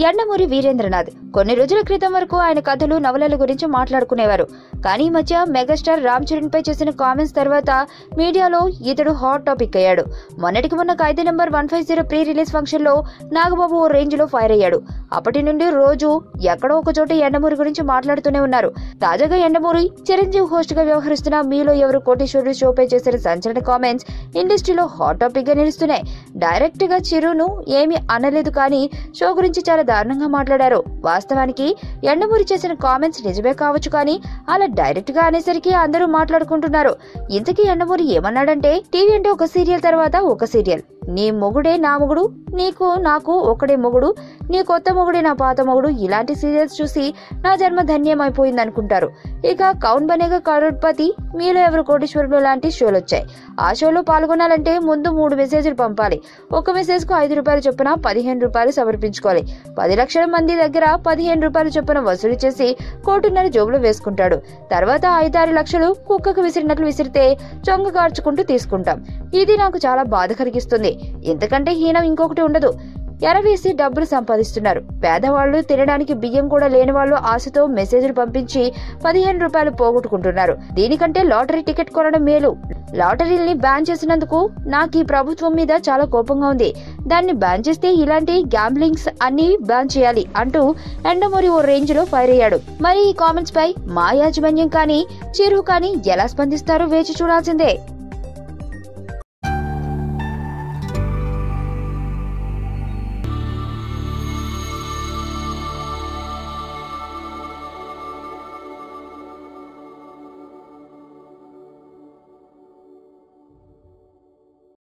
యండమూరి వీరేంద్రనాథ్. కొన్ని రోజుల క్రితం వరకు ఆయన కథలు, నవలల గురించి మాట్లాడుకునేవారు. కానీ ఈ మధ్య మెగాస్టార్ రామ్ చరణ్ పై చేసిన కామెంట్స్ తర్వాత మీడియాలో ఇతడు హాట్ టాపిక్ అయ్యాడు. మొన్నటికి మొన్న ఖైదీ నంబర్ 150 ప్రీ రిలీజ్ ఫంక్షన్ లో నాగబాబు ఓ రేంజ్ లో ఫైర్ అయ్యాడు. అప్పటి నుండి రోజు ఎక్కడో ఒక చోట యండమూరి గురించి మాట్లాడుతూనే ఉన్నారు. తాజాగా యండమూరి చిరంజీవి హోస్ట్ గా వ్యవహరిస్తున్న మీలో ఎవరు కోటీశ్వరుడు షోపై చేసిన సంచలన కామెంట్స్ ఇండస్ట్రీలో హాట్ టాపిక్ గా నిలుస్తున్నాయి. డైరెక్ట్ గా చిరును ఏమీ అనలేదు, కానీ షో గురించి చాలా దారుణంగా మాట్లాడారు. వాస్తవానికి యండమూరి చేసిన కామెంట్స్ నిజమే కావచ్చు, కానీ అలా డైరెక్ట్ గా అనేసరికి అందరూ మాట్లాడుకుంటున్నారు. ఇంతకీ యండమూరి ఏమన్నాడంటే, టీవీ అంటే ఒక సీరియల్ తర్వాత ఒక సీరియల్. నీ మొగుడే నా మొగుడు, నీకు నాకు ఒకడే మొగుడు, నీ కొత్త మొగుడే నా పాత మొగుడు. ఇలాంటి సీరియల్స్ చూసి నా జన్మ ధన్యమైపోయింది అనుకుంటారు. ఇక కౌన్ బనేగా కరోడ్పతి, మీలో ఎవరు కోటీశ్వరుడు లాంటి షోలు వచ్చాయి. ఆ షోలో పాల్గొనాలంటే ముందు 3 మెసేజ్లు పంపాలి. ఒక మెసేజ్ కు 5 రూపాయలు చొప్పున 15 రూపాయలు సమర్పించుకోవాలి. 10 లక్షల మంది దగ్గర 15 రూపాయలు చొప్పున వసూలు చేసి 1.5 కోటి జోబులో వేసుకుంటాడు. తర్వాత 5-6 లక్షలు కుక్కకు విసిరినట్లు విసిరితే చొంగ కార్చుకుంటూ తీసుకుంటాం. ఇది నాకు చాలా బాధ కలిగిస్తుంది. ఇంతకంటే హీనం ఇంకొకటి ఉండదు. ఎరవేసి డబ్బులు సంపాదిస్తున్నారు. పేదవాళ్లు తినడానికి బియ్యం కూడా లేని వాళ్ళు ఆశతో మెసేజ్లు పంపించి 15 రూపాయలు పోగొట్టుకుంటున్నారు. దీనికంటే లాటరీ టికెట్ కొనడం మేలు. లాటరీల్ని బ్యాన్ చేసినందుకు నాకు ఈ ప్రభుత్వం మీద చాలా కోపంగా ఉంది. దాన్ని బ్యాన్ చేస్తే ఇలాంటి గ్యాంబ్లింగ్స్ అన్ని బ్యాన్ చేయాలి అంటూ యండమూరి ఓ రేంజ్ లో ఫైర్ అయ్యాడు. మరి ఈ కామెంట్స్ పై మా యాజమాన్యం కానీ, చిరు కానీ ఎలా స్పందిస్తారో వేచి చూడాల్సిందే.